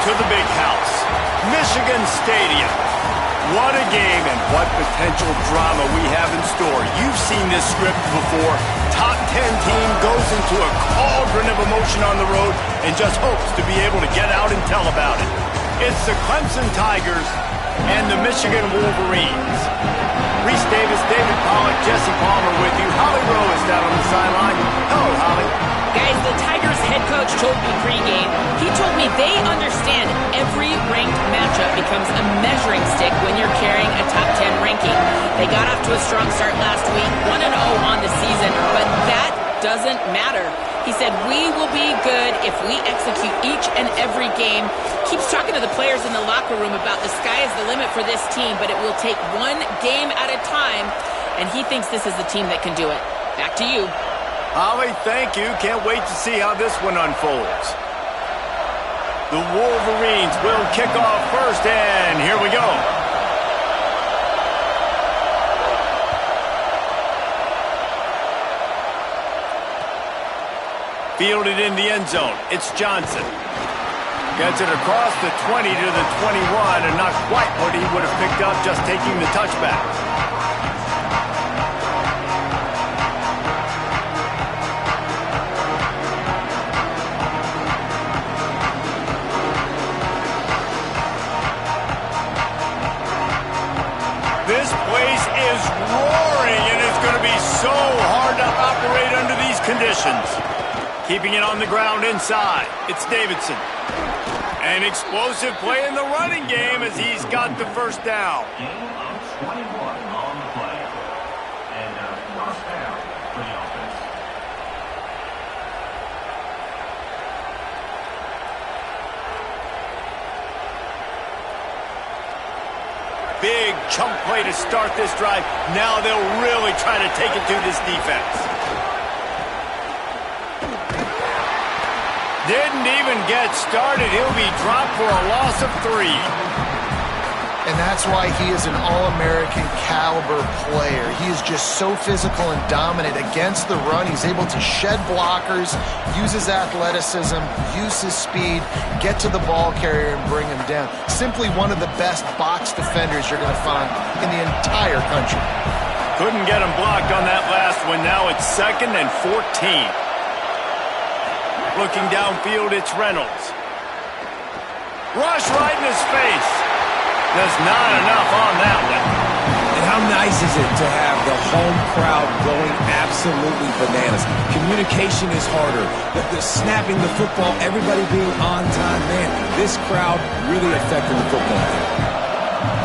to the big house, Michigan Stadium. What a game and what potential drama we have in store. You've seen this script before. Top 10 team goes into a cauldron of emotion on the road and just hopes to be able to get out and tell about it. It's the Clemson Tigers and the Michigan Wolverines. Reese Davis, David Pollack, Jesse Palmer with you. Holly Rowe is down on the sideline. Hello, Holly. Guys, the Tigers head coach told me pregame, he told me they understand every ranked matchup becomes a measuring stick when you're carrying a top 10 ranking. They got off to a strong start last week, 1-0 on the season, but that doesn't matter. He said, we will be good if we execute each and every game. Keeps talking to the players in the locker room about the sky is the limit for this team, but it will take one game at a time, and he thinks this is the team that can do it. Back to you. Holly, thank you. Can't wait to see how this one unfolds. The Wolverines will kick off first, and here we go. Fielded in the end zone. It's Johnson. Gets it across the 20 to the 21, and not quite what he would have picked up just taking the touchback. This place is roaring, and it's going to be so hard to operate under these conditions. Keeping it on the ground inside. It's Davidson. An explosive play in the running game as he's got the first down. Gain of 21 on the play. And first down for the offense. Big chunk play to start this drive. Now they'll really try to take it to this defense. Didn't even get started. He'll be dropped for a loss of 3. And that's why he is an All-American caliber player. He is just so physical and dominant against the run. He's able to shed blockers, use his athleticism, use his speed, get to the ball carrier and bring him down. Simply one of the best box defenders you're going to find in the entire country. Couldn't get him blocked on that last one. Now it's 2nd and 14. Looking downfield, it's Reynolds. Rush right in his face. There's not enough on that one. And how nice is it to have the home crowd going absolutely bananas? Communication is harder. The snapping the football, everybody being on time. Man, this crowd really affected the football game.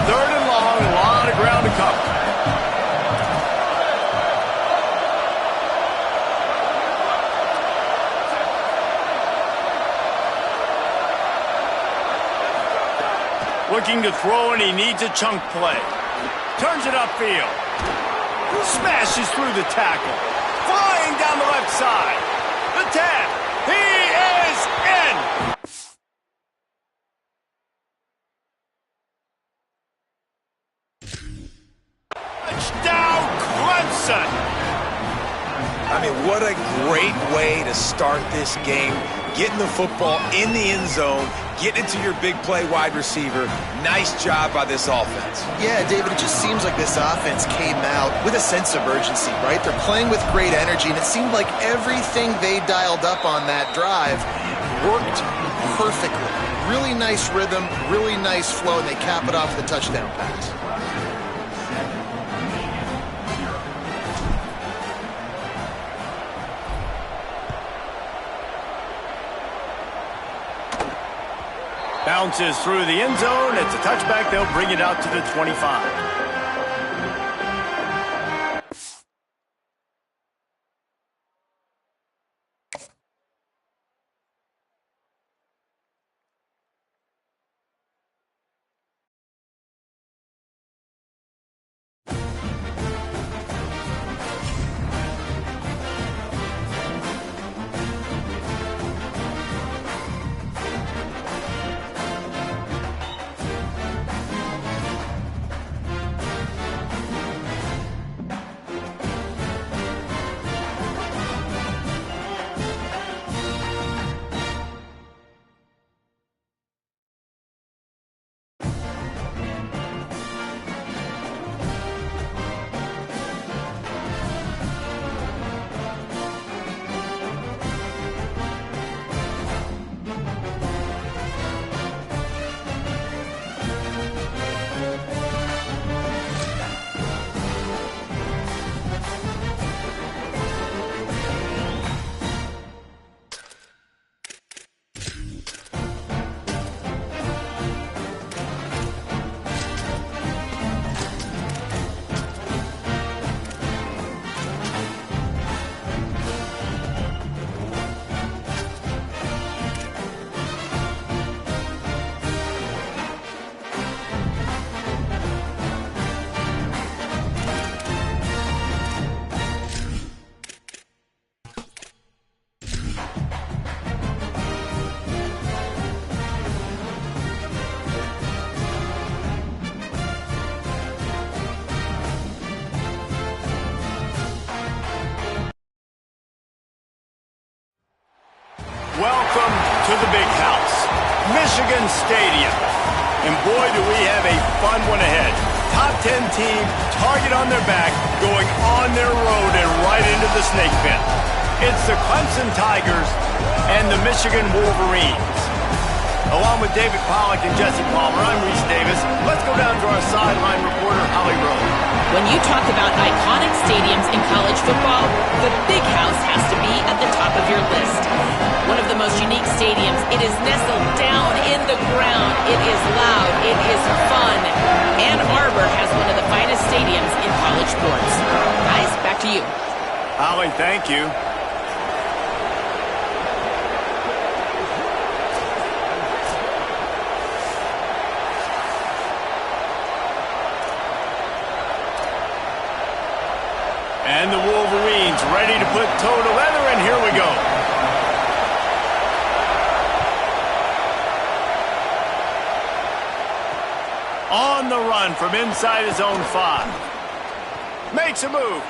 3rd and long, a lot of ground to cover. Looking to throw, and he needs a chunk play. Turns it upfield. Smashes through the tackle. Flying down the left side. The 10. He is in. Touchdown, Clemson. I mean, what a great way to start this game. Getting the football in the end zone, getting it to your big play wide receiver. Nice job by this offense. Yeah, David, it just seems like this offense came out with a sense of urgency, right? They're playing with great energy, and it seemed like everything they dialed up on that drive worked perfectly. Really nice rhythm, really nice flow, and they cap it off with a touchdown pass. Bounces through the end zone. It's a touchback. They'll bring it out to the 25. to the big house, Michigan Stadium. And boy, do we have a fun one ahead. Top 10 team, target on their back, going on their road and right into the snake pit. It's the Clemson Tigers and the Michigan Wolverines. Along with David Pollack and Jesse Palmer, I'm Reese Davis. Let's go down to our sideline reporter, Holly Rowe. When you talk about iconic stadiums in college football, the Big House has to be at the top of your list. One of the most unique stadiums. It is nestled down in the ground. It is loud. It is fun. Ann Arbor has one of the finest stadiums in college sports. Guys, back to you. Holly, thank you. And the Wolverines ready to put toe to leather, and here we go. On the run from inside his own 5. Makes a move.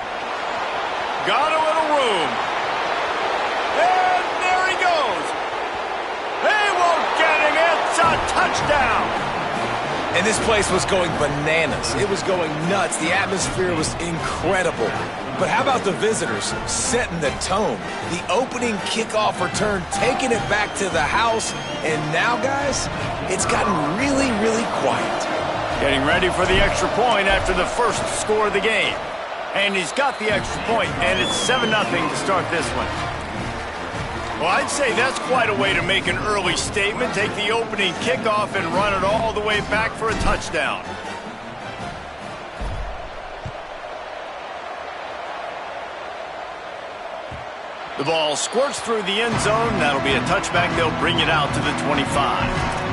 Got a little room. And there he goes. They won't get him. It's a touchdown. And this place was going bananas. It was going nuts. The atmosphere was incredible. But how about the visitors setting the tone? The opening kickoff return, taking it back to the house. And now, guys, it's gotten really, really quiet. Getting ready for the extra point after the first score of the game. And he's got the extra point, and it's 7-0 to start this one. Well, I'd say that's quite a way to make an early statement. Take the opening kickoff and run it all the way back for a touchdown. The ball squirts through the end zone. That'll be a touchback. They'll bring it out to the 25.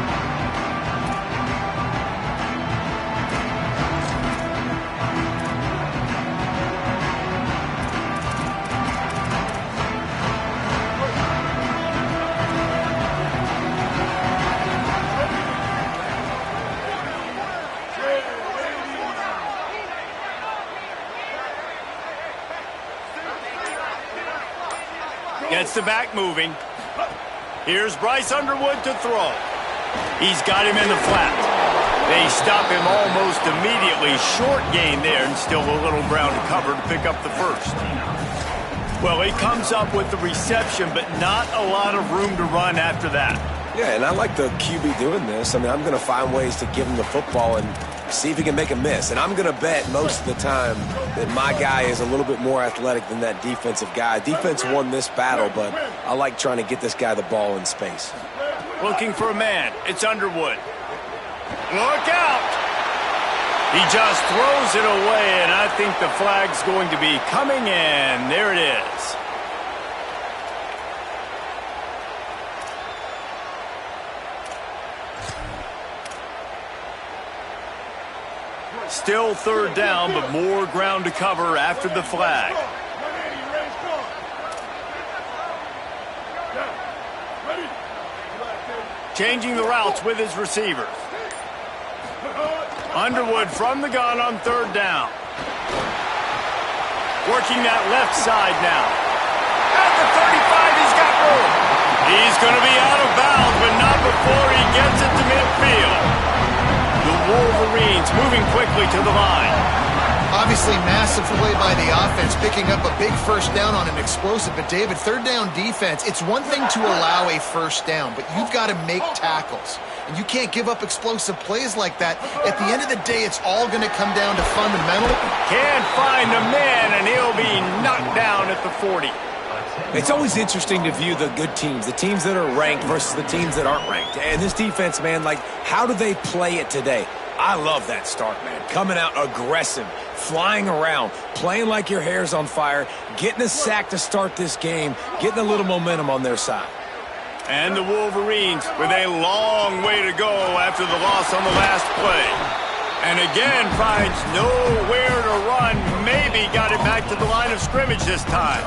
Gets the back moving. Here's Bryce Underwood to throw. He's got him in the flat. They stop him almost immediately. Short gain there, and still a little ground to cover to pick up the first. Well, he comes up with the reception, but not a lot of room to run after that. Yeah, and I like the QB doing this. I mean, I'm going to find ways to give him the football and see if he can make a miss. And I'm going to bet most of the time that my guy is a little bit more athletic than that defensive guy. Defense won this battle, but I like trying to get this guy the ball in space. Looking for a man. It's Underwood. Look out! He just throws it away, and I think the flag's going to be coming in. There it is. Still third down, but more ground to cover after the flag. Changing the routes with his receivers. Underwood from the gun on third down. Working that left side now. At the 35, he's got room. He's going to be out of bounds, but not before he gets it to midfield. The Wolverines moving quickly to the line. Obviously, massive play by the offense, picking up a big first down on an explosive. But, David, third down defense, it's one thing to allow a first down, but you've got to make tackles. And you can't give up explosive plays like that. At the end of the day, it's all going to come down to fundamental. Can't find the man, and he'll be knocked down at the 40. It's always interesting to view the good teams, the teams that are ranked versus the teams that aren't ranked. And this defense, man, like, how do they play it today? I love that start, man. Coming out aggressive, flying around, playing like your hair's on fire, getting a sack to start this game, getting a little momentum on their side. And the Wolverines with a long way to go after the loss on the last play. And again, finds nowhere to run. Maybe got it back to the line of scrimmage this time.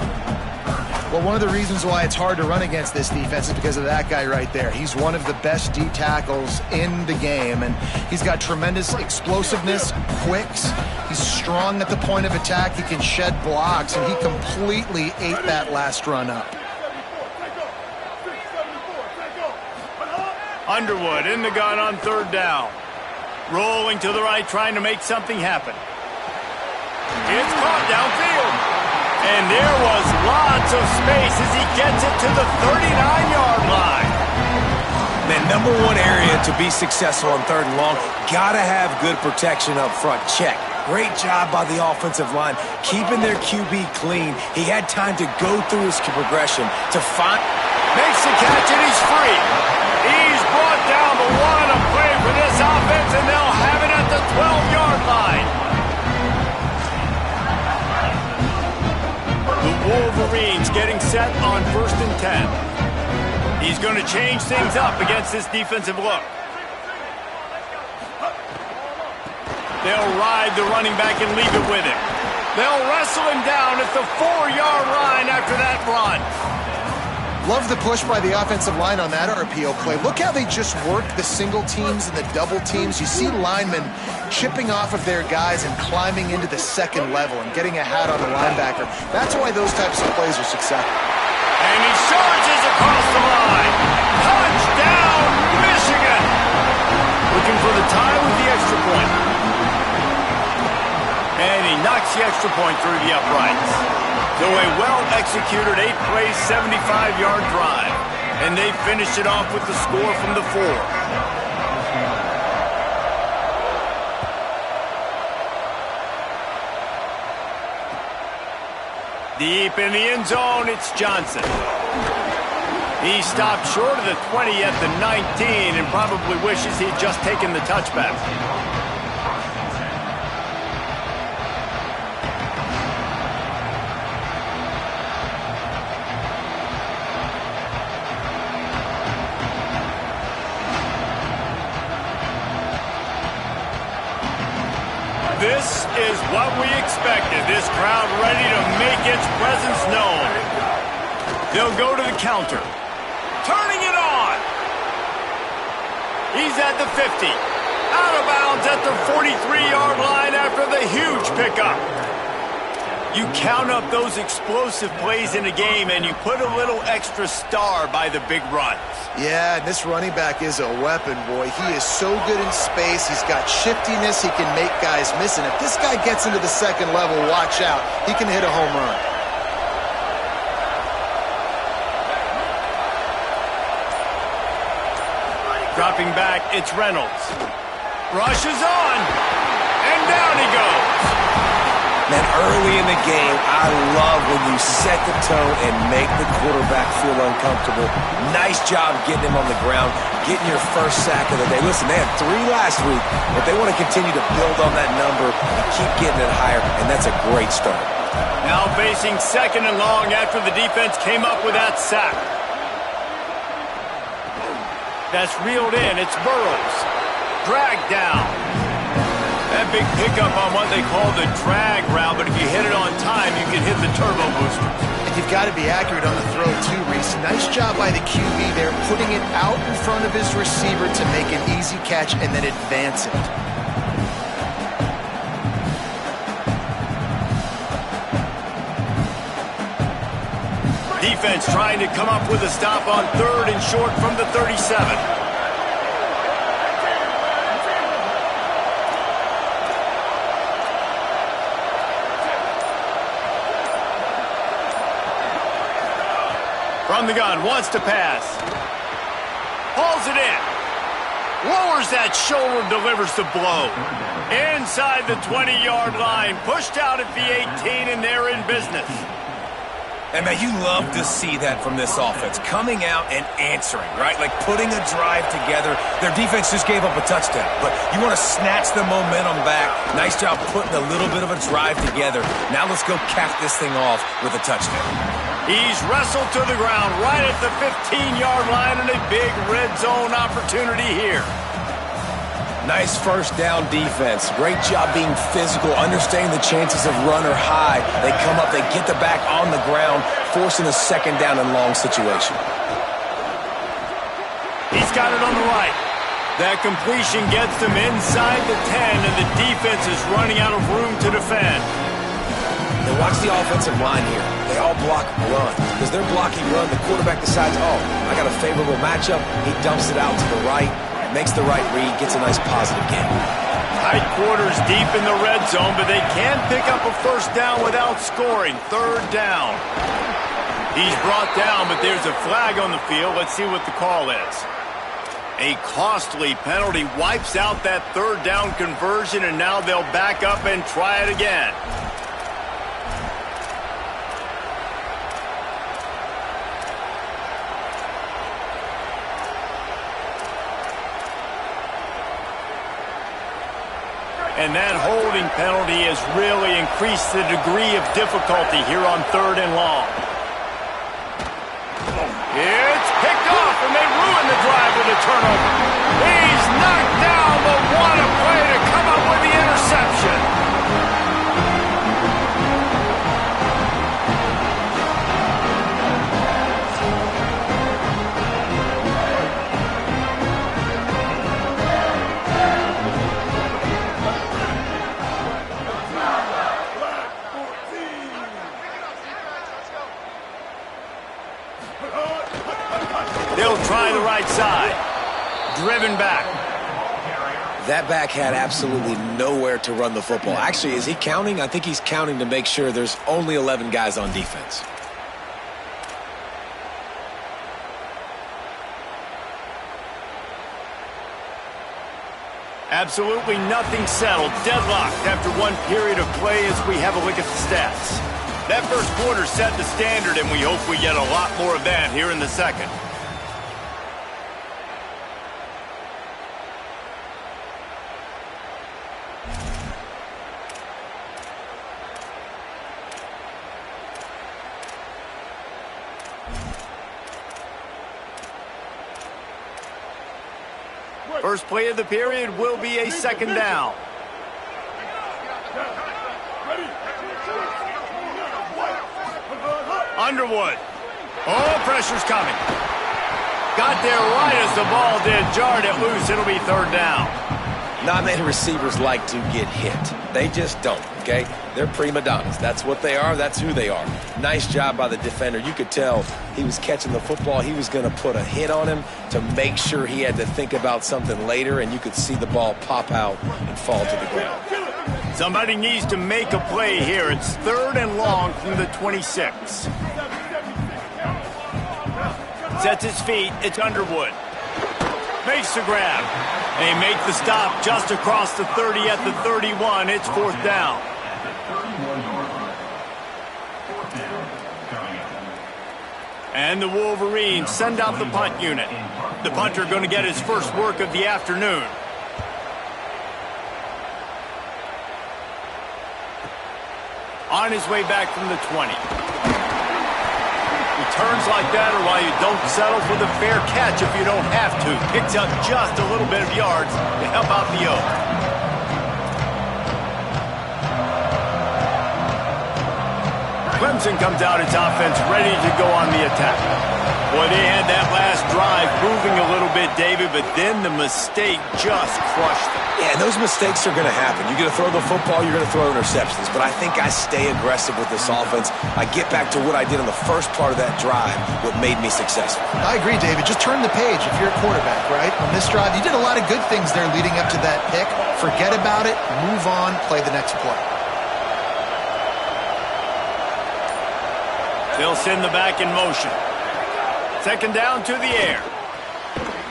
Well, one of the reasons why it's hard to run against this defense is because of that guy right there. He's one of the best D tackles in the game, and he's got tremendous explosiveness, quicks. He's strong at the point of attack. He can shed blocks, and he completely ate that last run up. Underwood in the gun on third down. Rolling to the right, trying to make something happen. It's caught downfield. And there was lots of space as he gets it to the 39-yard line. Man, number one area to be successful on third and long, gotta have good protection up front. Check. Great job by the offensive line, keeping their QB clean. He had time to go through his progression to find... Makes the catch and he's free. He's brought down, but what a play for this offense, and they'll have it at the 12-yard line. The Wolverines getting set on 1st and 10. He's going to change things up against this defensive look. They'll ride the running back and leave it with him. They'll wrestle him down at the 4-yard line after that run. Love the push by the offensive line on that RPO play. Look how they just work the single teams and the double teams. You see linemen chipping off of their guys and climbing into the second level and getting a hat on the linebacker. That's why those types of plays are successful. And he surges across the line. Touchdown, Michigan! Looking for the tie with the extra point. And he knocks the extra point through the uprights. So a well-executed 8-play, 75-yard drive. And they finished it off with the score from the 4. Deep in the end zone, it's Johnson. He stopped short of the 20 at the 19 and probably wishes he'd just taken the touchback. This is what we expected. This crowd ready to make its presence known. They'll go to the counter. Turning it on. He's at the 50. Out of bounds at the 43-yard line after the huge pickup. You count up those explosive plays in a game and you put a little extra star by the big runs. Yeah, and this running back is a weapon, boy. He is so good in space. He's got shiftiness. He can make guys miss. And if this guy gets into the second level, watch out. He can hit a home run. Dropping back, it's Reynolds. Rushes on. And down he goes. Man, early in the game, I love when you set the tone and make the quarterback feel uncomfortable. Nice job getting him on the ground, getting your first sack of the day. Listen, they had 3 last week, but they want to continue to build on that number and keep getting it higher, and that's a great start. Now facing 2nd and long after the defense came up with that sack. That's reeled in. It's Burrows. Dragged down. That big pickup on what they call the drag route, but if you hit it on time, you can hit the turbo boosters. And you've got to be accurate on the throw, too, Reese. Nice job by the QB there, putting it out in front of his receiver to make an easy catch and then advance it. Defense trying to come up with a stop on 3rd and short from the 37. From the gun, wants to pass. Hauls it in. Lowers that shoulder, delivers the blow. Inside the 20-yard line. Pushed out at the 18, and they're in business. And, man, you love to see that from this offense. Coming out and answering, right? Like putting a drive together. Their defense just gave up a touchdown. But you want to snatch the momentum back. Nice job putting a little bit of a drive together. Now let's go cap this thing off with a touchdown. He's wrestled to the ground right at the 15-yard line and a big red zone opportunity here. Nice first down defense. Great job being physical, understanding the chances of run or high. They come up, they get the back on the ground, forcing a 2nd down and long situation. He's got it on the right. That completion gets them inside the 10, and the defense is running out of room to defend. And watch the offensive line here. They all block run. Because they're blocking run, the quarterback decides, oh, I got a favorable matchup. He dumps it out to the right, makes the right read, gets a nice positive gain. Tight quarters deep in the red zone, but they can pick up a first down without scoring. Third down. He's brought down, but there's a flag on the field. Let's see what the call is. A costly penalty wipes out that third down conversion, and now they'll back up and try it again. And that holding penalty has really increased the degree of difficulty here on 3rd and long. It's picked off, and they ruin the drive with a turnover. He's knocked down, but what a play to come up with the interception. They'll try the right side. Driven back. That back had absolutely nowhere to run the football. Actually, is he counting? I think he's counting to make sure there's only 11 guys on defense. Absolutely nothing settled. Deadlocked after one period of play as we have a look at the stats. That first quarter set the standard, and we hope we get a lot more of that here in the second. First play of the period will be a second down. Underwood. Oh, pressure's coming. Got there right as the ball did. Jarred it loose. It'll be third down. Not many receivers like to get hit. They just don't, okay? They're prima donnas. That's what they are. That's who they are. Nice job by the defender. You could tell he was catching the football. He was going to put a hit on him to make sure he had to think about something later, and you could see the ball pop out and fall to the ground. Somebody needs to make a play here. It's 3rd and long from the 26. Sets his feet. It's Underwood. Makes the grab. They make the stop just across the 30 at the 31. It's 4th down. And the Wolverines send out the punt unit. The punter going to get his first work of the afternoon. On his way back from the 20. Returns like that are why you don't settle for the fair catch if you don't have to. Picks up just a little bit of yards to help out the Oak. Clemson comes out its offense ready to go on the attack. Boy, they had that last drive moving a little bit, David, but then the mistake just crushed them. Yeah, and those mistakes are going to happen. You're going to throw the football, you're going to throw interceptions. But I think I stay aggressive with this offense. I get back to what I did in the first part of that drive, what made me successful. I agree, David. Just turn the page if you're a quarterback, right? On this drive, you did a lot of good things there leading up to that pick. Forget about it, move on, play the next play. They'll send the back in motion. Second down to the air.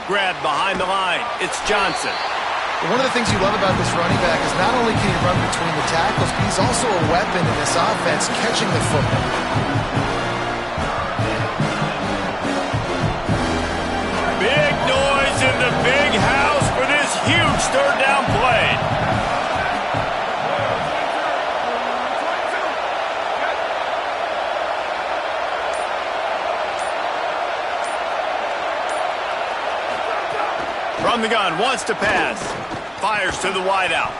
Grabbed behind the line. It's Johnson. One of the things you love about this running back is not only can he run between the tackles, but he's also a weapon in this offense catching the football. Big noise in the big house for this huge third down play. From the gun, wants to pass. Fires to the wideout.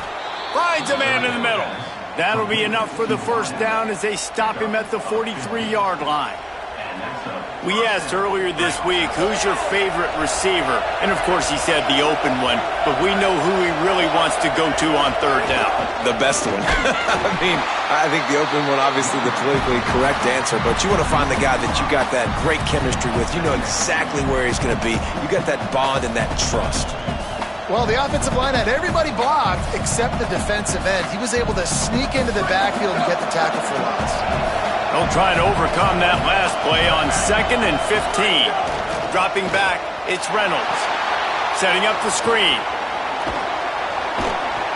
Finds a man in the middle. That'll be enough for the first down as they stop him at the 43-yard line. And next up, We asked earlier this week, who's your favorite receiver? And, of course, he said the open one, but we know who he really wants to go to on third down. The best one. I mean, I think the open one, obviously the politically correct answer, but you want to find the guy that you got that great chemistry with. You know exactly where he's going to be. You got that bond and that trust. Well, the offensive line had everybody blocked except the defensive end. He was able to sneak into the backfield and get the tackle for loss. They'll try to overcome that last play on 2nd and 15. Dropping back, it's Reynolds. Setting up the screen.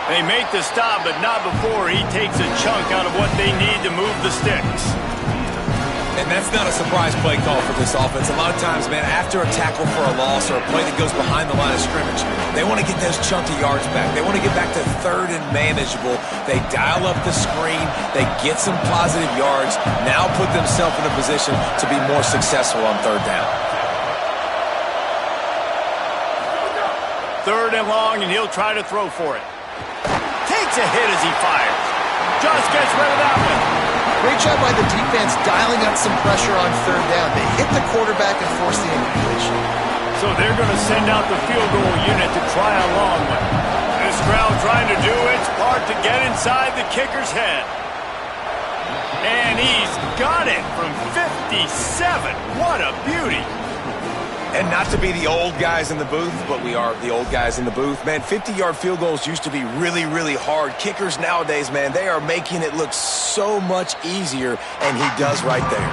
They make the stop, but not before he takes a chunk out of what they need to move the sticks. And that's not a surprise play call for this offense. A lot of times, man, after a tackle for a loss or a play that goes behind the line of scrimmage, they want to get those chunky yards back. They want to get back to 3rd and manageable. They dial up the screen. They get some positive yards. Now put themselves in a position to be more successful on 3rd down. 3rd and long, and he'll try to throw for it. Takes a hit as he fires. Just gets rid of that one. Great job by the defense dialing up some pressure on 3rd down. They hit the quarterback and forced the incompletion. So they're going to send out the field goal unit to try a long one. This crowd trying to do its part to get inside the kicker's head. And he's got it from 57. What a beauty. And not to be the old guys in the booth, but we are the old guys in the booth. Man, 50-yard field goals used to be really, really hard. Kickers nowadays, man, they are making it look so much easier, and he does right there.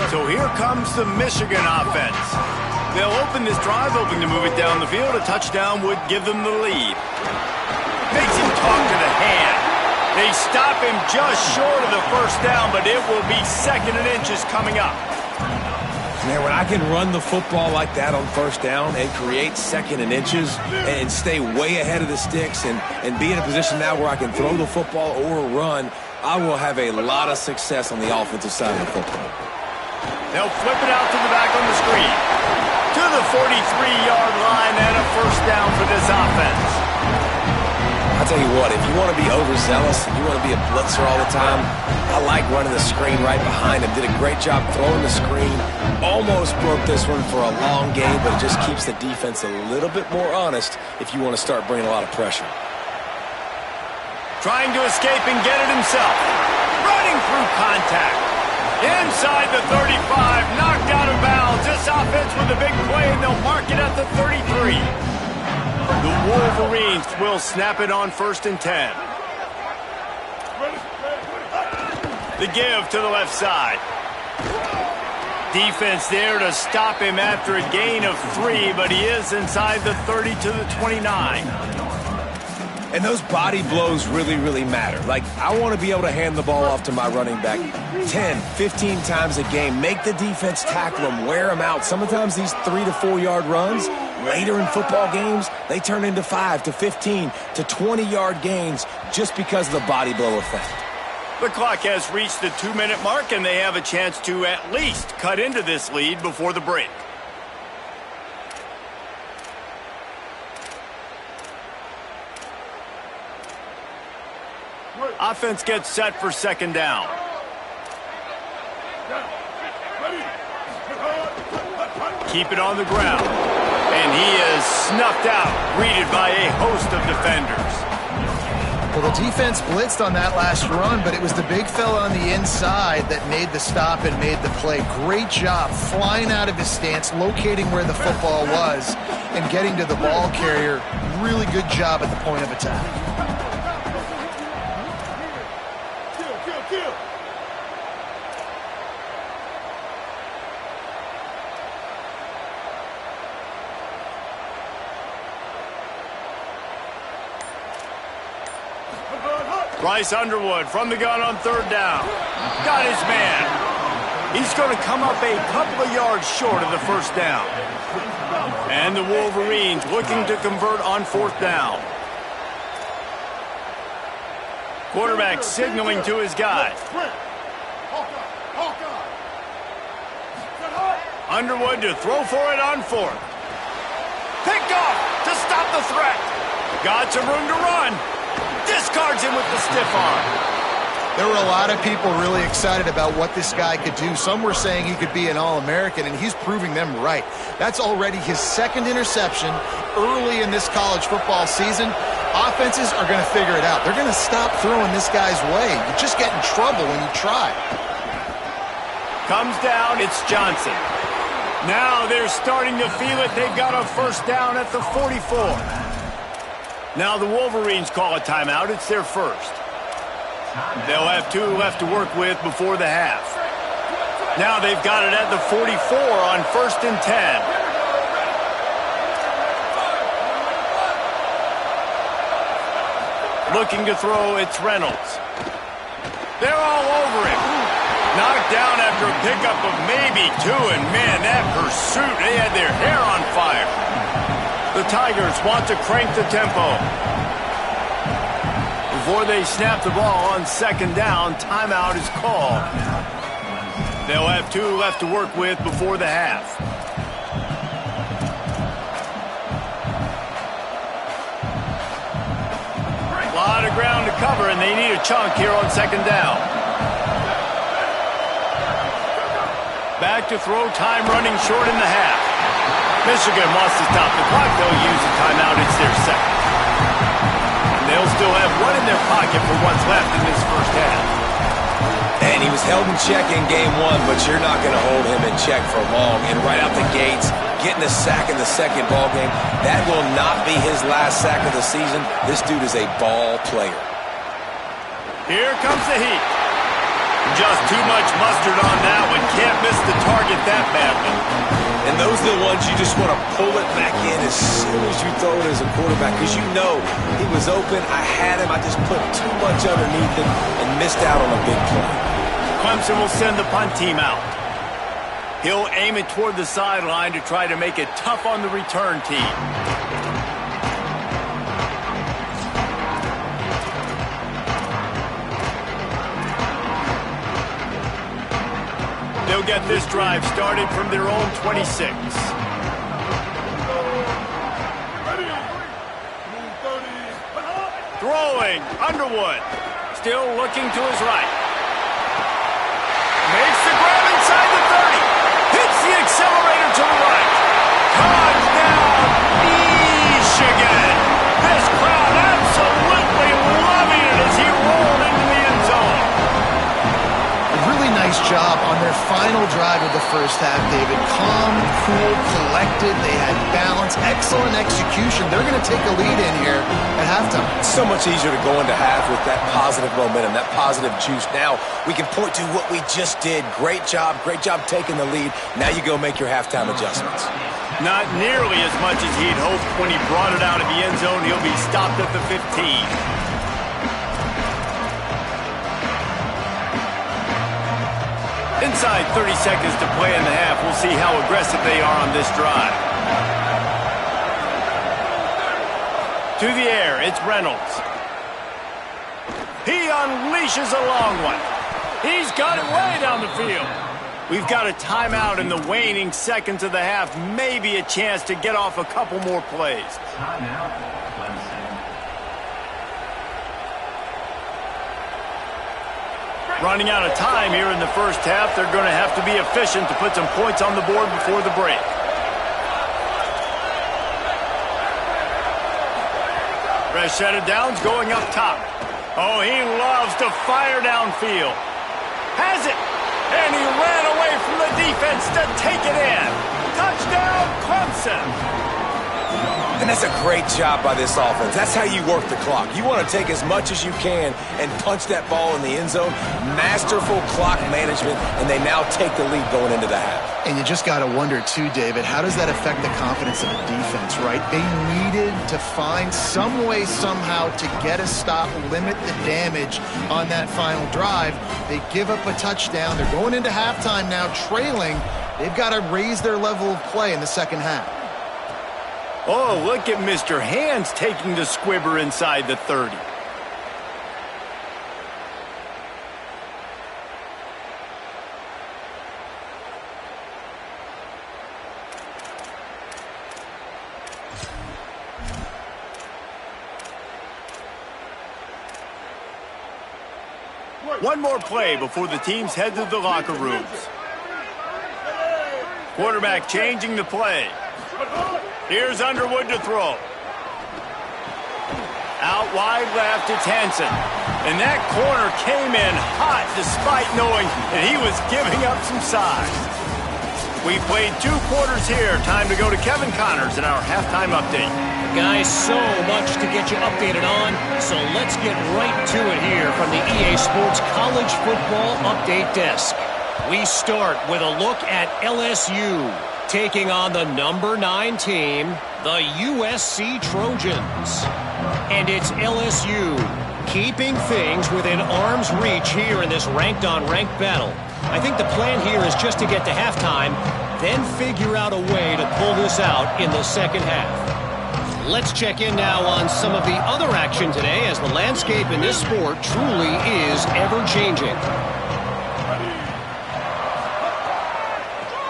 So here comes the Michigan offense. They'll open this drive, hoping to move it down the field. A touchdown would give them the lead. Makes him talk to the hand. They stop him just short of the 1st down, but it will be 2nd and inches coming up. Man, when I can run the football like that on 1st down and create 2nd and inches and stay way ahead of the sticks and be in a position now where I can throw the football or run, I will have a lot of success on the offensive side of the football. They'll flip it out to the back on the screen. To the 43-yard line and a 1st down for this offense. I'll tell you what, if you want to be overzealous and you want to be a blitzer all the time, I like running the screen right behind him. Did a great job throwing the screen. Almost broke this one for a long game, but it just keeps the defense a little bit more honest if you want to start bringing a lot of pressure. Trying to escape and get it himself. Running through contact. Inside the 35, knocked out of bounds. This offense with a big play, and they'll mark it at the 33. The Wolverines will snap it on 1st and 10. The give to the left side. Defense there to stop him after a gain of 3, but he is inside the 30 to the 29. And those body blows really, really matter. Like, I want to be able to hand the ball off to my running back 10, 15 times a game. Make the defense tackle him, wear him out. Sometimes these 3 to 4 yard runs, later in football games, they turn into 5 to 15 to 20-yard gains just because of the body blow effect. The clock has reached the 2-minute mark, and they have a chance to at least cut into this lead before the break. Offense gets set for 2nd down. Keep it on the ground. And he is snuffed out, greeted by a host of defenders. Well, the defense blitzed on that last run, but it was the big fella on the inside that made the stop and made the play. Great job flying out of his stance, locating where the football was, and getting to the ball carrier. Really good job at the point of attack. Bryce Underwood from the gun on 3rd down. Got his man. He's going to come up a couple of yards short of the 1st down. And the Wolverines looking to convert on 4th down. Quarterback signaling to his guy. Underwood to throw for it on 4th. Picked off to stop the threat. Got some room to run. Discards him with the stiff arm. There were a lot of people really excited about what this guy could do. Some were saying he could be an All-American, and he's proving them right. That's already his second interception early in this college football season. Offenses are going to figure it out. They're going to stop throwing this guy's way. You just get in trouble when you try. Comes down, it's Johnson. Now they're starting to feel it. They've got a first down at the 44. Now the Wolverines call a timeout. It's their first. They'll have 2 left to work with before the half. Now they've got it at the 44 on 1st and 10. Looking to throw, it's Reynolds. They're all over him. Knocked down after a pickup of maybe 2, and man, that pursuit, they had their hair on fire. The Tigers want to crank the tempo. Before they snap the ball on 2nd down, timeout is called. They'll have 2 left to work with before the half. A lot of ground to cover, and they need a chunk here on 2nd down. Back to throw, time running short in the half. Michigan wants to stop the clock. They'll use a timeout. It's their second. They'll still have 1 in their pocket for what's left in this first half. And he was held in check in game 1, but you're not going to hold him in check for long. And right out the gates, getting a sack in the second ball game, that will not be his last sack of the season. This dude is a ball player. Here comes the heat. Just too much mustard on that one. Can't miss the target that badly. And those are the ones you just want to pull it back in as soon as you throw it as a quarterback, because you know he was open, I had him, I just put too much underneath him and missed out on a big play. Clemson will send the punt team out. He'll aim it toward the sideline to try to make it tough on the return team. They'll get this drive started from their own 26. Throwing, Underwood. Still looking to his right. Makes the grab inside the 30. Hits the accelerator to the right. Touchdown, Michigan. This crowd absolutely loving it as he rolled into the end zone. Really nice job on their final drive of the first half, David. Calm, cool, collected. They had balance, excellent execution. They're going to take a lead in here at halftime. It's so much easier to go into half with that positive momentum, that positive juice. Now we can point to what we just did. Great job taking the lead. Now you go make your halftime adjustments. Not nearly as much as he'd hoped when he brought it out of the end zone. He'll be stopped at the 15. Inside 30 seconds to play in the half. We'll see how aggressive they are on this drive. To the air, it's Reynolds. He unleashes a long one. He's got it way down the field. We've got a timeout in the waning seconds of the half. Maybe a chance to get off a couple more plays. Timeout, Clemson. Running out of time here in the first half. They're going to have to be efficient to put some points on the board before the break. Rashad Downs going up top. Oh, he loves to fire downfield. Has it. And he ran away from the defense to take it in. Touchdown, Clemson. And that's a great job by this offense. That's how you work the clock. You want to take as much as you can and punch that ball in the end zone. Masterful clock management, and they now take the lead going into the half. And you just got to wonder, too, David, how does that affect the confidence of the defense, right? They needed to find some way, somehow, to get a stop, limit the damage on that final drive. They give up a touchdown. They're going into halftime now, trailing. They've got to raise their level of play in the second half. Oh, look at Mr. Hands taking the squibber inside the 30. One more play before the teams head to the locker rooms. Quarterback changing the play. Here's Underwood to throw. Out wide left, it's Hansen. And that corner came in hot despite knowing that he was giving up some size. We played 2 quarters here. Time to go to Kevin Connors in our halftime update. Guys, so much to get you updated on, so let's get right to it here from the EA Sports College Football Update Desk. We start with a look at LSU taking on the number 9 team, the USC Trojans. And it's LSU keeping things within arm's reach here in this ranked-on-ranked battle. I think the plan here is just to get to halftime, then figure out a way to pull this out in the second half. Let's check in now on some of the other action today, as the landscape in this sport truly is ever-changing.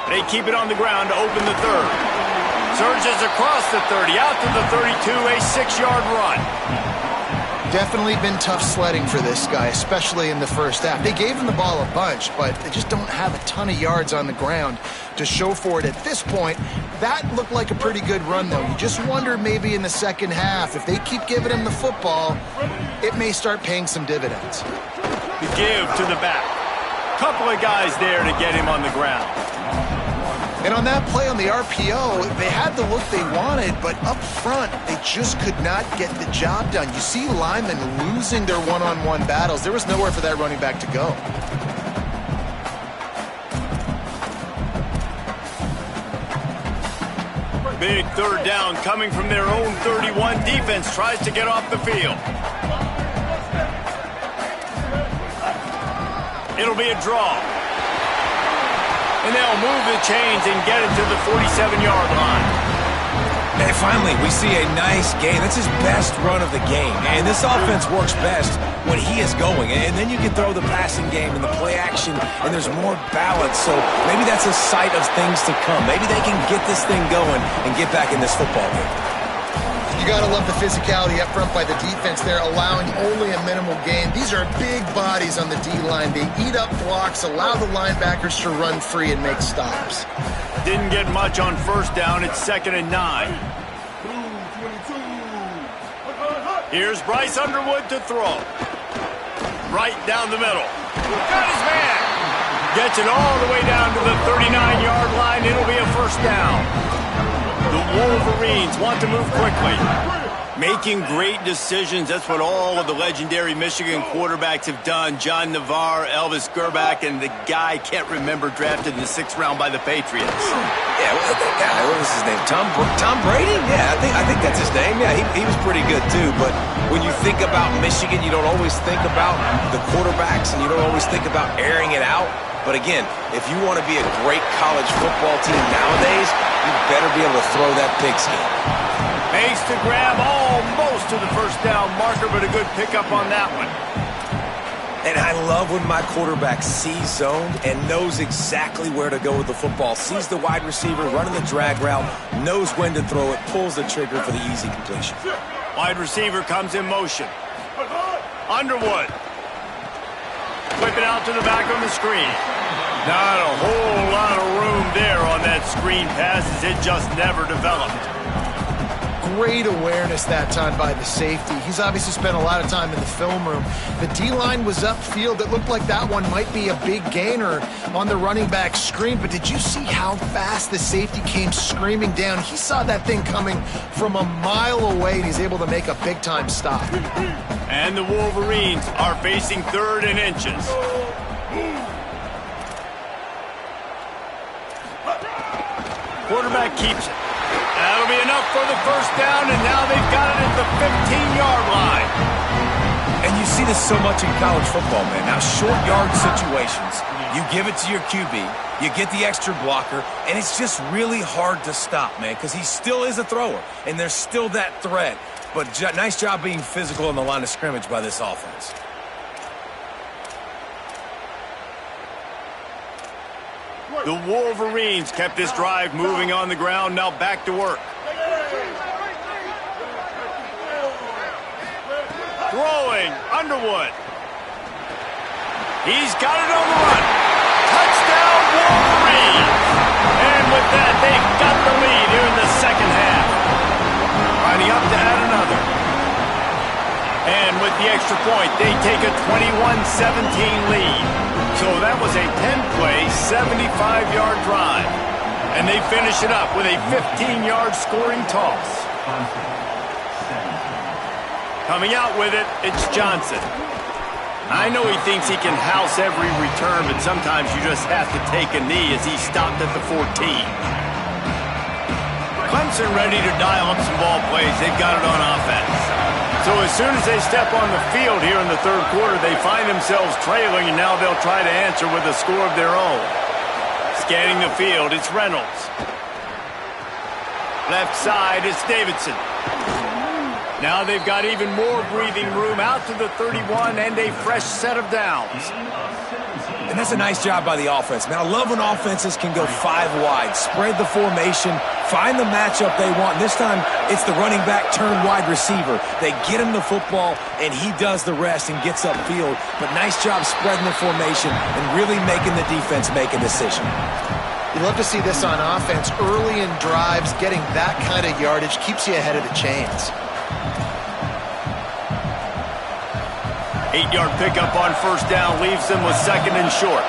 They keep it on the ground to open the third. Surges across the 30, out to the 32, a 6-yard run. Definitely been tough sledding for this guy, especially in the first half. They gave him the ball a bunch, but they just don't have a ton of yards on the ground to show for it at this point. That looked like a pretty good run, though. You just wonder maybe in the second half, if they keep giving him the football, it may start paying some dividends. The give to the back. Couple of guys there to get him on the ground. And on that play on the RPO, they had the look they wanted, but up front, they just could not get the job done. You see linemen losing their one-on-one battles. There was nowhere for that running back to go. Big third down coming from their own 31. Defense tries to get off the field. It'll be a draw. And they'll move the chains and get it to the 47-yard line. And finally, we see a nice gain. That's his best run of the game. And this offense works best when he is going. And then you can throw the passing game and the play action, and there's more balance. So maybe that's a sight of things to come. Maybe they can get this thing going and get back in this football game. You got to love the physicality up front by the defense there, allowing only a minimal gain. These are big bodies on the D-line. They eat up blocks, allow the linebackers to run free and make stops. Didn't get much on first down. It's 2nd and 9. Here's Bryce Underwood to throw. Right down the middle. Got his man. Gets it all the way down to the 39-yard line. It'll be a first down. The Wolverines want to move quickly. Making great decisions. That's what all of the legendary Michigan quarterbacks have done. John Navarre, Elvis Gerbach, and the guy I can't remember drafted in the 6th round by the Patriots. Yeah, what was his name? Tom Brady? Yeah, I think that's his name. Yeah, he was pretty good too. But when you think about Michigan, you don't always think about the quarterbacks, and you don't always think about airing it out. But again, if you want to be a great college football team nowadays, you better be able to throw that pigskin. Makes the grab almost to the first down marker, but a good pickup on that one. And I love when my quarterback sees zone and knows exactly where to go with the football. Sees the wide receiver running the drag route, knows when to throw it, pulls the trigger for the easy completion. Wide receiver comes in motion. Underwood. Whip it out to the back on the screen. Not a whole lot of room there on that screen pass, as it just never developed. Great awareness that time by the safety. He's obviously spent a lot of time in the film room. The D-line was upfield. It looked like that one might be a big gainer on the running back screen, but did you see how fast the safety came screaming down? He saw that thing coming from a mile away, and he's able to make a big-time stop. And the Wolverines are facing 3rd and inches. Quarterback keeps it. That'll be enough for the first down, and now they've got it at the 15-yard line. And you see this so much in college football, man. Now, short yard situations, you give it to your QB, you get the extra blocker, and it's just really hard to stop, man, because he still is a thrower, and there's still that threat. But nice job being physical in the line of scrimmage by this offense. The Wolverines kept this drive moving on the ground. Now back to work. Throwing, Underwood. He's got it on the run. Touchdown, Wolverines. And with that, they've got the lead here in the second half. Lining up to add another. And with the extra point, they take a 21-17 lead. So that was a 10-play, 75-yard drive. And they finish it up with a 15-yard scoring toss. Coming out with it, it's Johnson. I know he thinks he can house every return, but sometimes you just have to take a knee as he stopped at the 14. Clemson ready to dial up some ball plays. They've got it on offense. So as soon as they step on the field here in the third quarter, they find themselves trailing, and now they'll try to answer with a score of their own. Scanning the field, it's Reynolds. Left side, it's Davidson. Now they've got even more breathing room out to the 31 and a fresh set of downs. And that's a nice job by the offense. Man, I love when offenses can go 5 wide, spread the formation, find the matchup they want. This time, it's the running back turned wide receiver. They get him the football, and he does the rest and gets upfield. But nice job spreading the formation and really making the defense make a decision. You love to see this on offense. Early in drives, getting that kind of yardage keeps you ahead of the chains. 8-yard pickup on first down leaves them with second and short.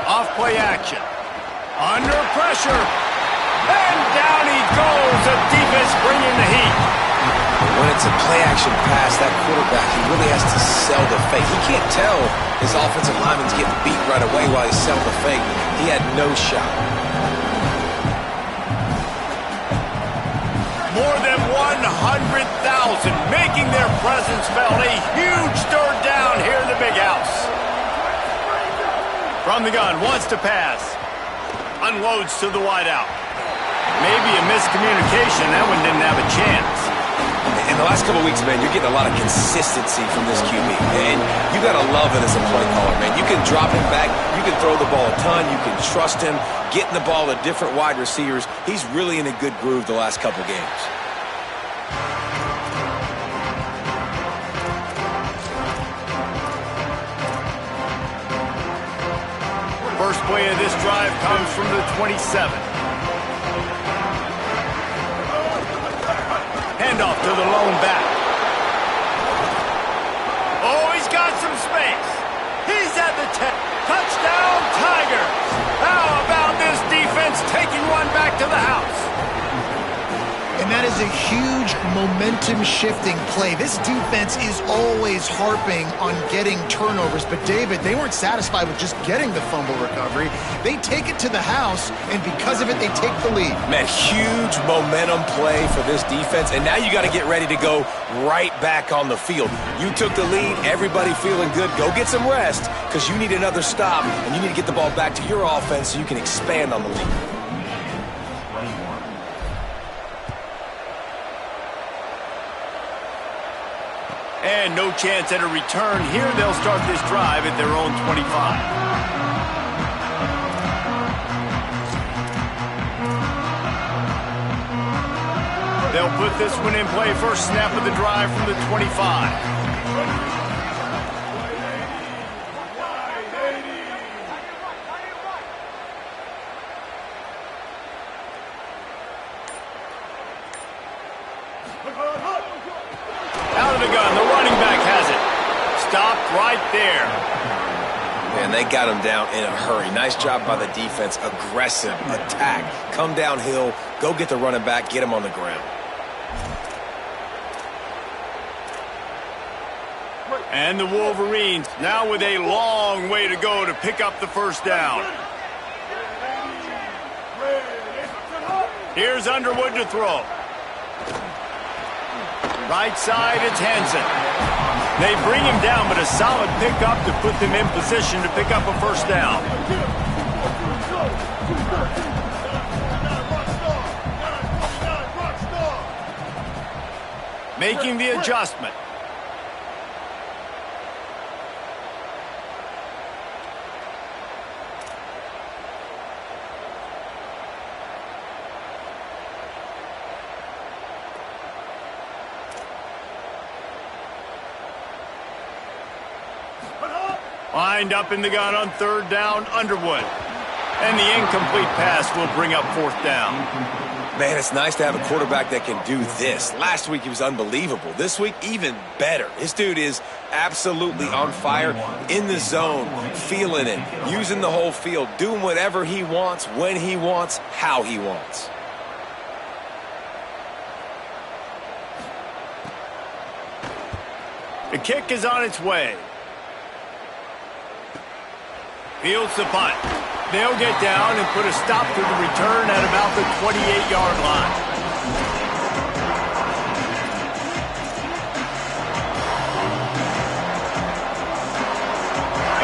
Off play action. Under pressure. And down he goes. The defense bringing the heat. When it's a play action pass, that quarterback, he really has to sell the fake. He can't tell his offensive lineman's getting beat right away while he's selling the fake. He had no shot. More than 100,000 making their presence felt. A huge third down here in the big house. From the gun, wants to pass. Unloads to the wideout. Maybe a miscommunication. That one didn't have a chance. In the last couple of weeks, man, you're getting a lot of consistency from this QB. And you got to love it as a play caller, man. You can drop him back. You can throw the ball a ton. You can trust him. Getting the ball to different wide receivers. He's really in a good groove the last couple games. First play of this drive comes from the 27. Handoff to the lone back. Oh, he's got some space. He's at the 10. Touchdown, Tigers. How about this defense taking one back to the house? And that is a huge momentum-shifting play. This defense is always harping on getting turnovers, but David, they weren't satisfied with just getting the fumble recovery. They take it to the house, and because of it, they take the lead. Man, huge momentum play for this defense, and now you got to get ready to go right back on the field. You took the lead, everybody feeling good. Go get some rest, because you need another stop, and you need to get the ball back to your offense so you can expand on the lead. And no chance at a return here. They'll start this drive at their own 25. They'll put this one in play. First snap of the drive from the 25. Out of the gun, the running back has it. Stopped right there. Man, they got him down in a hurry. Nice job by the defense. Aggressive attack. Come downhill, go get the running back, get him on the ground. And the Wolverines now with a long way to go to pick up the first down. Here's Underwood to throw. Right side, it's Hansen. They bring him down, but a solid pickup to put them in position to pick up a first down. Making the adjustment. Lined up in the gun on third down, Underwood. And the incomplete pass will bring up fourth down. Man, it's nice to have a quarterback that can do this. Last week, he was unbelievable. This week, even better. This dude is absolutely on fire, in the zone, feeling it, using the whole field, doing whatever he wants, when he wants, how he wants. The kick is on its way. Fields the punt. They'll get down and put a stop to the return at about the 28-yard line.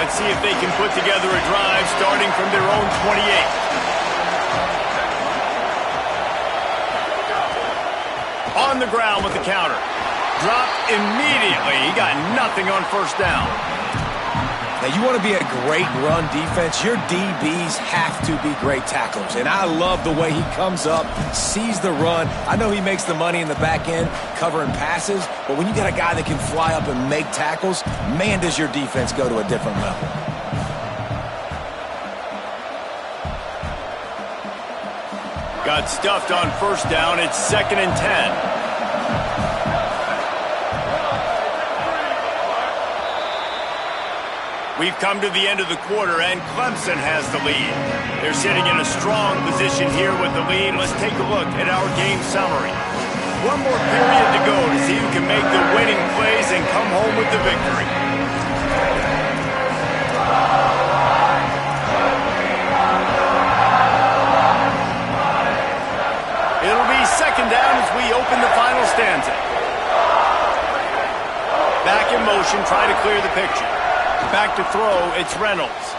Let's see if they can put together a drive starting from their own 28. On the ground with the counter. Dropped immediately. He got nothing on first down. Now, you want to be a great run defense, your DBs have to be great tacklers. And I love the way he comes up, sees the run. I know he makes the money in the back end covering passes, but when you got a guy that can fly up and make tackles, man, does your defense go to a different level. Got stuffed on first down. It's 2nd and 10. We've come to the end of the quarter, and Clemson has the lead. They're sitting in a strong position here with the lead. Let's take a look at our game summary. One more period to go to see who can make the winning plays and come home with the victory. It'll be 2nd down as we open the final stanza. Back in motion, trying to clear the picture. Back to throw, it's Reynolds.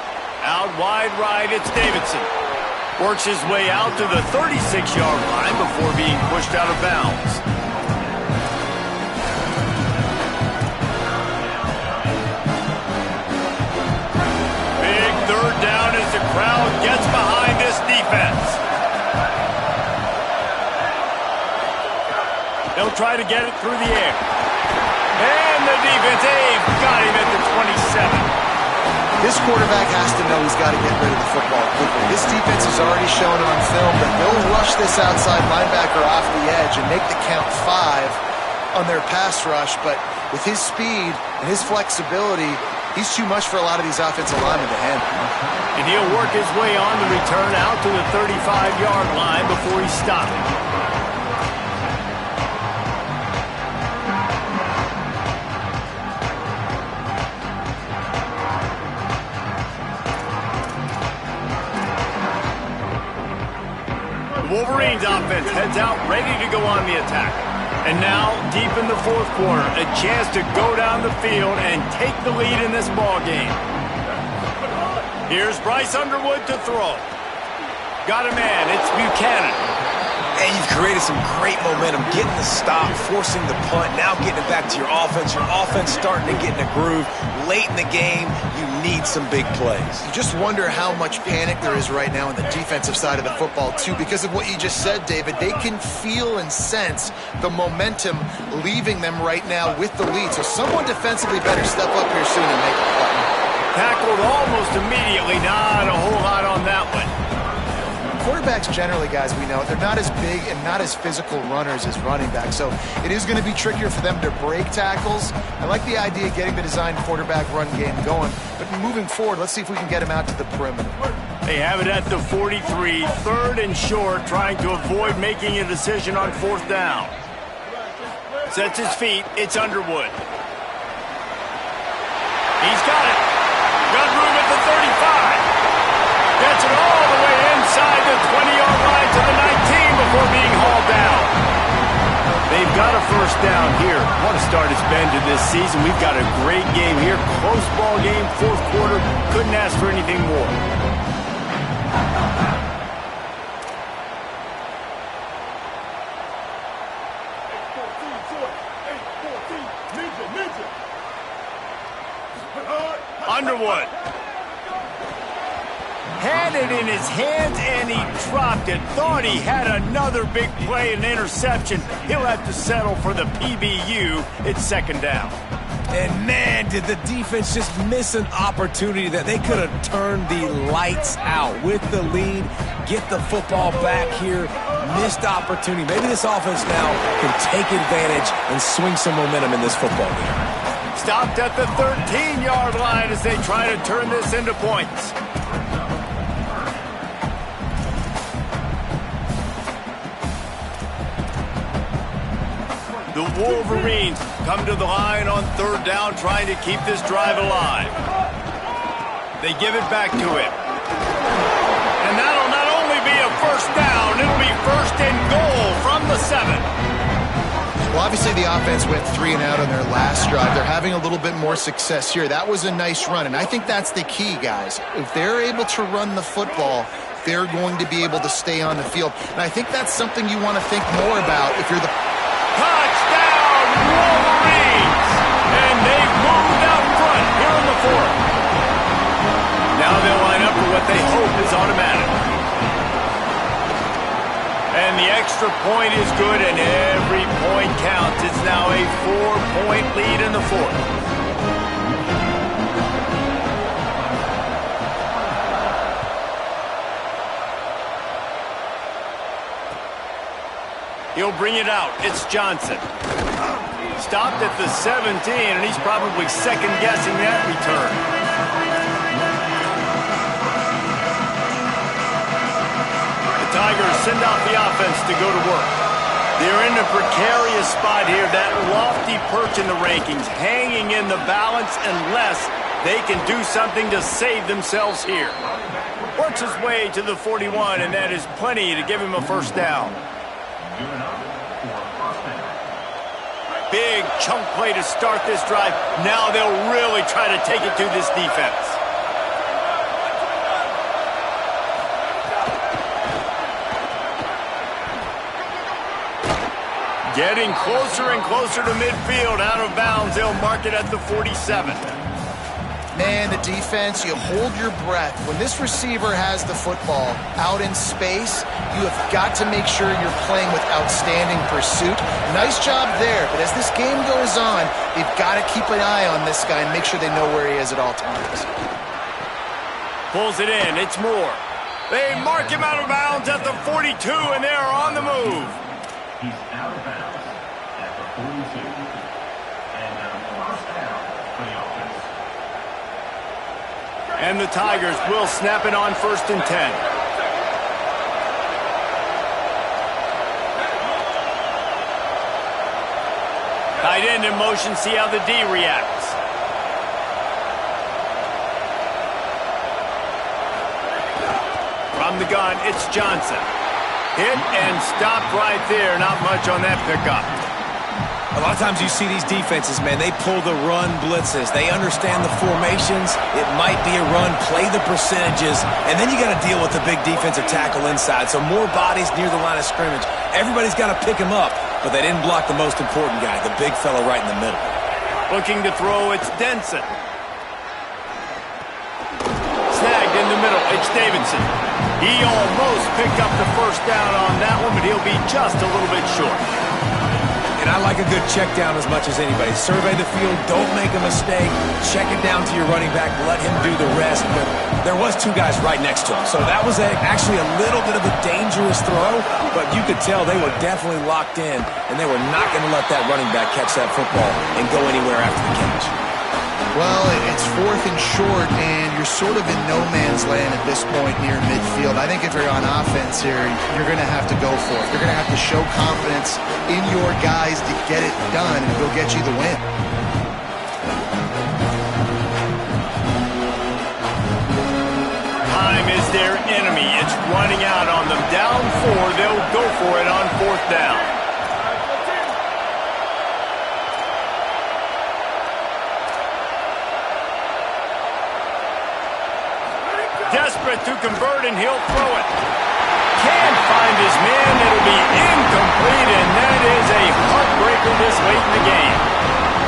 Out wide right, it's Davidson. Works his way out to the 36-yard line before being pushed out of bounds. Big third down as the crowd gets behind this defense. They'll try to get it through the air. And the defense, got him at the 27. This quarterback has to know he's got to get rid of the football quickly. This defense has already shown on film that they'll rush this outside linebacker off the edge and make the count 5 on their pass rush. But with his speed and his flexibility, he's too much for a lot of these offensive linemen to handle. And he'll work his way on the return out to the 35-yard line before he's stopped. Wolverines offense heads out, ready to go on the attack. And now, deep in the fourth quarter, a chance to go down the field and take the lead in this ball game. Here's Bryce Underwood to throw. Got a man, it's Buchanan. And you've created some great momentum, getting the stop, forcing the punt, now getting it back to your offense. Your offense starting to get in a groove. Late in the game, you need some big plays. You just wonder how much panic there is right now on the defensive side of the football, too, because of what you just said, David. They can feel and sense the momentum leaving them right now with the lead. So someone defensively better step up here soon and make a play. Tackled almost immediately. Not a whole lot on that one. Quarterbacks generally, guys, we know, they're not as big and not as physical runners as running backs, so it is going to be trickier for them to break tackles. I like the idea of getting the designed quarterback run game going, but moving forward, let's see if we can get him out to the perimeter. They have it at the 43, 3rd and short, trying to avoid making a decision on 4th down. Sets his feet, it's Underwood. He's got it. Got room at the 35. Gets it all the way inside the 20-yard line to the 19 before being hauled down. They've got a first down here. What a start it's been to this season. We've got a great game here. Close ball game, 4th quarter. Couldn't ask for anything more. Underwood. Had it in his hands and he dropped it. Thought he had another big play and interception. He'll have to settle for the PBU. It's 2nd down. And man, did the defense just miss an opportunity that they could have turned the lights out with the lead, get the football back here. Missed opportunity. Maybe this offense now can take advantage and swing some momentum in this football game. Stopped at the 13-yard line as they try to turn this into points. The Wolverines come to the line on third down, trying to keep this drive alive. They give it back to him. And that'll not only be a first down, it'll be first and goal from the 7. Well, obviously the offense went 3 and out on their last drive. They're having a little bit more success here. That was a nice run, and I think that's the key, guys. If they're able to run the football, they're going to be able to stay on the field. And I think that's something you want to think more about if you're the... Touchdown, Wolverines! And they've moved out front here in the 4th. Now they'll line up for what they hope is automatic. And the extra point is good, and every point counts. It's now a 4-point lead in the 4th. He'll bring it out. It's Johnson. Stopped at the 17, and he's probably second-guessing that return. The Tigers send out the offense to go to work. They're in a precarious spot here, that lofty perch in the rankings, hanging in the balance unless they can do something to save themselves here. Works his way to the 41, and that is plenty to give him a first down. Big chunk play to start this drive. Now they'll really try to take it to this defense. Getting closer and closer to midfield, out of bounds. They'll mark it at the 47. Man, the defense, you hold your breath. When this receiver has the football out in space, you have got to make sure you're playing with outstanding pursuit. Nice job there, but as this game goes on, they've got to keep an eye on this guy and make sure they know where he is at all times. Pulls it in. It's Moore. They mark him out of bounds at the 42, and they're on the move. He's out of bounds at the 42. And first down for the offense. And the Tigers will snap it on 1st and 10. Tight end in motion, see how the D reacts. From the gun, it's Johnson. Hit and stopped right there. Not much on that pickup. A lot of times you see these defenses, man, they pull the run blitzes. They understand the formations. It might be a run, play the percentages, and then you got to deal with the big defensive tackle inside. So more bodies near the line of scrimmage. Everybody's got to pick him up, but they didn't block the most important guy, the big fella right in the middle. Looking to throw, it's Denson. Snagged in the middle, it's Davidson. He almost picked up the first down on that one, but he'll be just a little bit short. And I like a good check down as much as anybody. Survey the field, don't make a mistake, check it down to your running back, let him do the rest. But there was 2 guys right next to him, so that was actually a little bit of a dangerous throw, but you could tell they were definitely locked in, and they were not going to let that running back catch that football and go anywhere after the catch. Well, it's 4th and short, and you're sort of in no man's land at this point near midfield. I think if you're on offense here, you're going to have to go for it. You're going to have to show confidence in your guys to get it done, and it'll get you the win. Time is their enemy. It's running out on them. Down 4, they'll go for it on 4th down. Desperate to convert, and he'll throw it. Can't find his man. It'll be incomplete, and that is a heartbreaker this late in the game.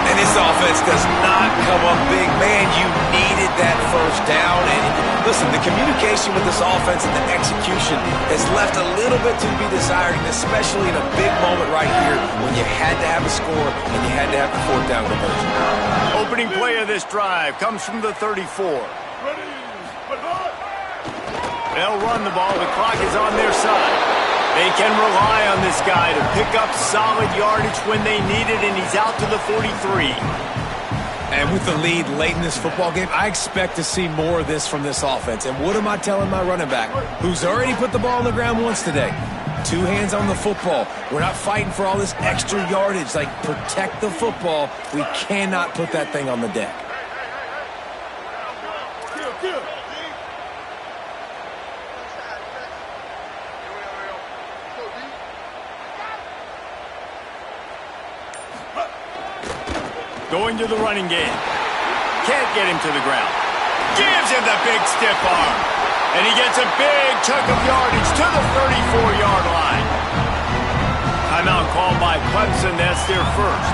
And this offense does not come up big. Man, you needed that first down. And listen, the communication with this offense and the execution has left a little bit to be desired, and especially in a big moment right here when you had to have a score and you had to have the fourth down conversion. Opening play of this drive comes from the 34. They'll run the ball. The clock is on their side. They can rely on this guy to pick up solid yardage when they need it, and he's out to the 43. And with the lead late in this football game, I expect to see more of this from this offense. And what am I telling my running back, who's already put the ball on the ground once today? 2 hands on the football. We're not fighting for all this extra yardage. Like, protect the football. We cannot put that thing on the deck. Going to the running game. Can't get him to the ground. Gives him the big stiff arm. And he gets a big chunk of yardage to the 34-yard line. Timeout called by Clemson. That's their first.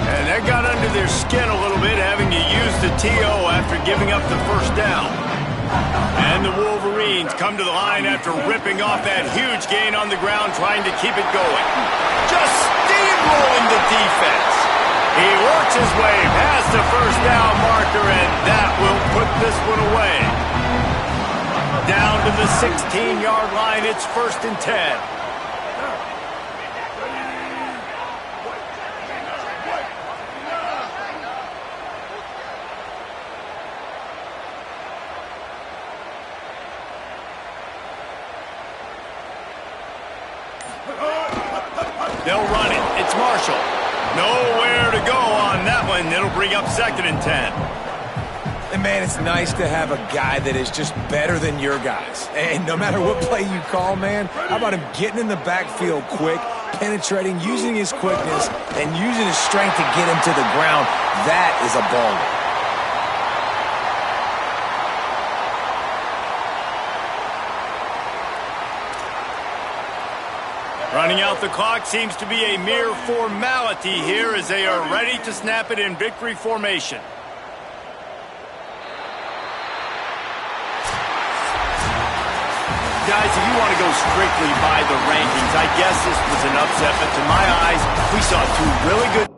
And that got under their skin a little bit, having to use the TO after giving up the first down. And the Wolverines come to the line after ripping off that huge gain on the ground, trying to keep it going. Just steamrolling the defense. He works his way past the first down marker, and that will put this one away. Down to the 16-yard line, it's 1st and 10. They'll run it. It's Marshall. Nowhere to go on that one. It'll bring up 2nd and 10. And, man, it's nice to have a guy that is just better than your guys. And no matter what play you call, man, how about him getting in the backfield quick, penetrating, using his quickness, and using his strength to get him to the ground. That is a baller. Running out the clock seems to be a mere formality here as they are ready to snap it in victory formation. Guys, if you want to go strictly by the rankings, I guess this was an upset, but to my eyes, we saw 2 really good